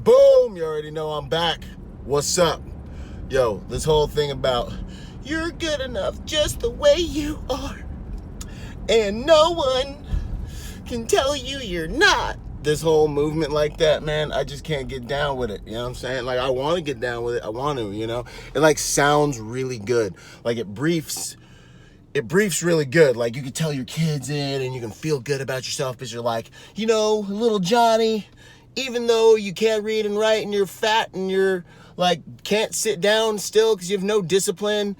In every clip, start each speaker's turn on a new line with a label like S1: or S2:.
S1: Boom! You already know I'm back. What's up? Yo, this whole thing about you're good enough just the way you are, and no one can tell you you're not. This whole movement like that, man, I just can't get down with it. You know what I'm saying? Like, I want to get down with it. I want to, you know? It, like, sounds really good. Like, it briefs really good. Like, you can tell your kids it, and you can feel good about yourself because you're like, you know, little Johnny, even though you can't read and write and you're fat and you're, like, can't sit down still because you have no discipline,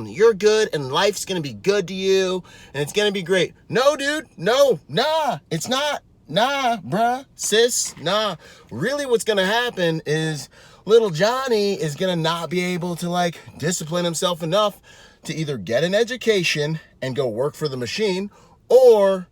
S1: you're good and life's going to be good to you and it's going to be great. No, dude. No. Nah. It's not. Nah, bruh, sis, nah. Really what's gonna happen is little Johnny is gonna not be able to, like, discipline himself enough to either get an education and go work for the machine or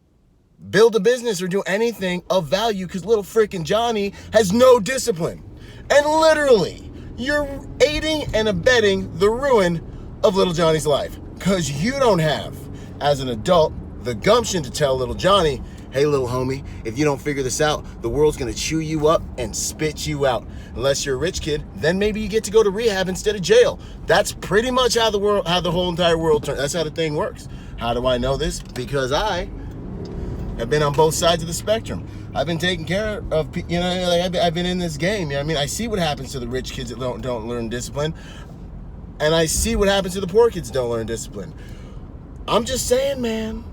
S1: build a business or do anything of value because little freaking Johnny has no discipline. And literally, you're aiding and abetting the ruin of little Johnny's life because you don't have, as an adult, the gumption to tell little Johnny, hey, little homie, if you don't figure this out, the world's going to chew you up and spit you out. Unless you're a rich kid, then maybe you get to go to rehab instead of jail. That's pretty much how the whole entire world turns. That's how the thing works. How do I know this? Because I have been on both sides of the spectrum. I've been taking care of, you know, like I've been in this game. You know what I mean? I see what happens to the rich kids that don't learn discipline. And I see what happens to the poor kids that don't learn discipline. I'm just saying, man.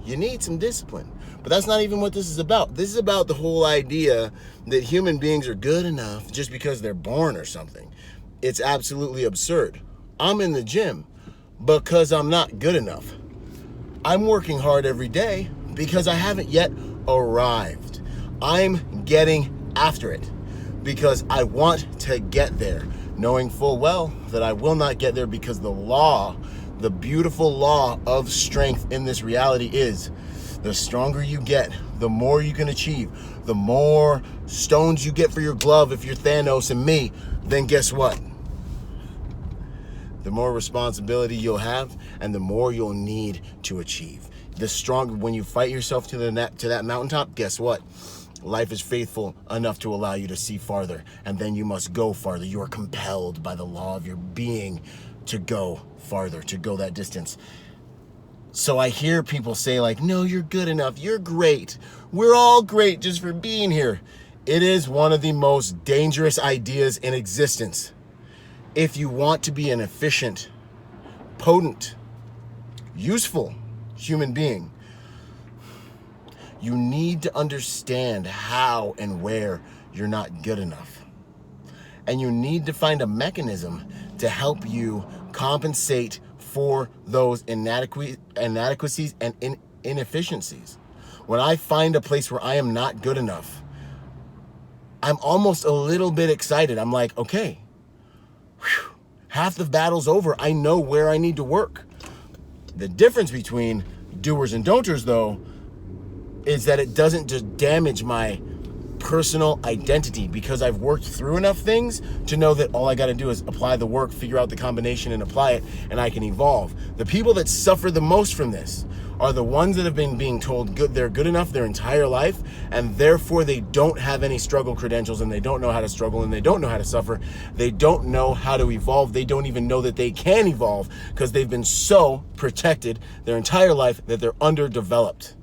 S1: You need some discipline. But that's not even what this is about. This is about the whole idea that human beings are good enough just because they're born or something. It's absolutely absurd. I'm in the gym because I'm not good enough. I'm working hard every day because I haven't yet arrived. I'm getting after it because I want to get there, knowing full well that I will not get there because the beautiful law of strength in this reality is the stronger you get, the more you can achieve. The more stones you get for your glove if you're Thanos and me, then guess what? The more responsibility you'll have and the more you'll need to achieve. The stronger, when you fight yourself to that mountaintop, guess what? Life is faithful enough to allow you to see farther, and then you must go farther. You are compelled by the law of your being to go farther, to go that distance. So I hear people say, like, no, you're good enough. You're great. We're all great just for being here. It is one of the most dangerous ideas in existence. If you want to be an efficient, potent, useful human being, you need to understand how and where you're not good enough. And you need to find a mechanism to help you compensate for those inadequacies and inefficiencies. When I find a place where I am not good enough, I'm almost a little bit excited. I'm like, okay, whew, half the battle's over. I know where I need to work. The difference between doers and don'ters, though, is that it doesn't just damage my personal identity because I've worked through enough things to know that all I got to do is apply the work, figure out the combination and apply it, and I can evolve. The people that suffer the most from this are the ones that have been being told they're good enough their entire life, and therefore they don't have any struggle credentials, and they don't know how to struggle, and they don't know how to suffer. They don't know how to evolve. They don't even know that they can evolve because they've been so protected their entire life that they're underdeveloped.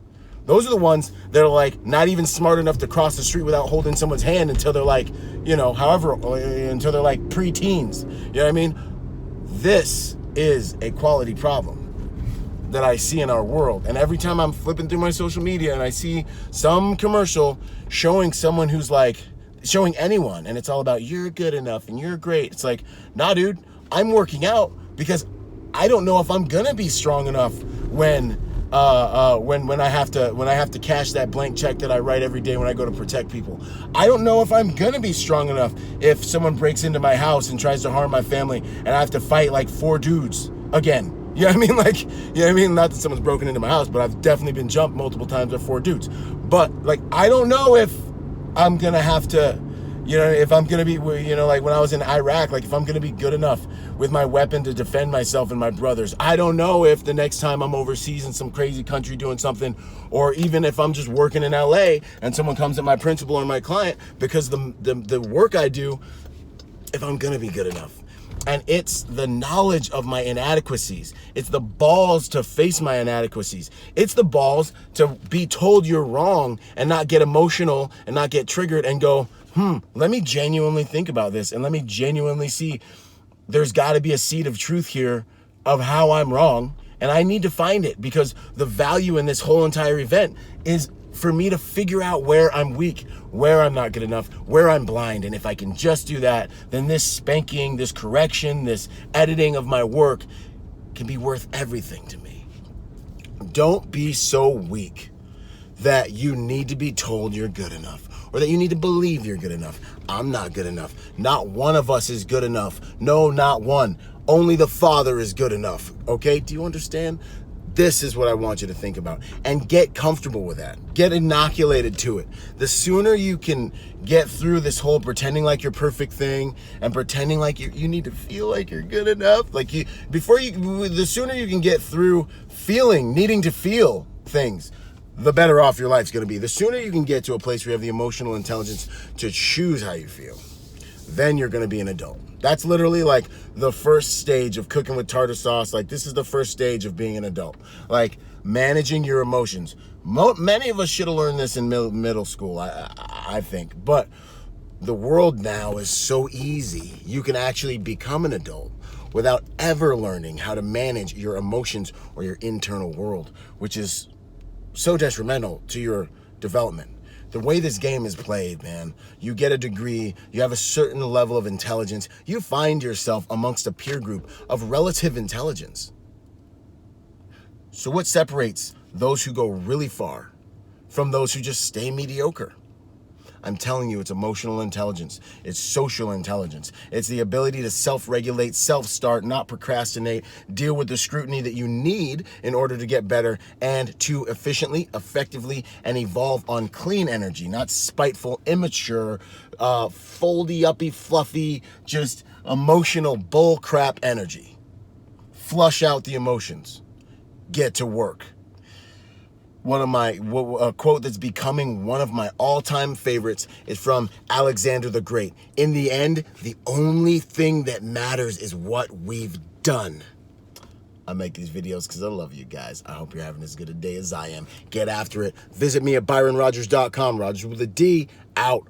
S1: Those are the ones that are, like, not even smart enough to cross the street without holding someone's hand until they're, like, you know, until they're, like, preteens. You know what I mean? This is a quality problem that I see in our world. And every time I'm flipping through my social media and I see some commercial showing someone who's, like, showing anyone, and it's all about you're good enough and you're great. It's like, nah, dude, I'm working out because I don't know if I'm gonna be strong enough when I have to cash that blank check that I write every day when I go to protect people. I don't know if I'm gonna be strong enough if someone breaks into my house and tries to harm my family and I have to fight like 4 dudes again. You know what I mean? Like, you know what I mean? Not that someone's broken into my house, but I've definitely been jumped multiple times by 4 dudes. But, like, I don't know if I'm gonna have to, You know, if I'm going to be, you know, like when I was in Iraq, like if I'm going to be good enough with my weapon to defend myself and my brothers, I don't know if the next time I'm overseas in some crazy country doing something, or even if I'm just working in LA and someone comes at my principal or my client because the work I do, if I'm going to be good enough. And it's the knowledge of my inadequacies. It's the balls to face my inadequacies. It's the balls to be told you're wrong and not get emotional and not get triggered and go, let me genuinely think about this and let me genuinely see there's got to be a seed of truth here of how I'm wrong. And I need to find it, because the value in this whole entire event is for me to figure out where I'm weak, where I'm not good enough, where I'm blind. And if I can just do that, then this spanking, this correction, this editing of my work can be worth everything to me. Don't be so weak that you need to be told you're good enough, or that you need to believe you're good enough. I'm not good enough. Not one of us is good enough. No, not one. Only the Father is good enough. Okay? Do you understand? This is what I want you to think about, and get comfortable with that. Get inoculated to it. The sooner you can get through this whole pretending like you're perfect thing and pretending like you need to feel like you're good enough, the sooner you can get through needing to feel things, the better off your life's going to be. The sooner you can get to a place where you have the emotional intelligence to choose how you feel, then you're going to be an adult. That's literally like the first stage of cooking with tartar sauce. Like, this is the first stage of being an adult. Like, managing your emotions. Many of us should have learned this in middle school, I think. But the world now is so easy. You can actually become an adult without ever learning how to manage your emotions or your internal world, which is so detrimental to your development. The way this game is played, man, you get a degree, you have a certain level of intelligence, you find yourself amongst a peer group of relative intelligence. So what separates those who go really far from those who just stay mediocre? I'm telling you, it's emotional intelligence. It's social intelligence. It's the ability to self-regulate, self-start, not procrastinate, deal with the scrutiny that you need in order to get better, and to efficiently, effectively, and evolve on clean energy, not spiteful, immature, foldy, uppy, fluffy, just emotional bullcrap energy. Flush out the emotions. Get to work. A quote that's becoming one of my all-time favorites is from Alexander the Great. In the end, the only thing that matters is what we've done. I make these videos because I love you guys. I hope you're having as good a day as I am. Get after it. Visit me at byronrodgers.com. Rodgers with a D, out.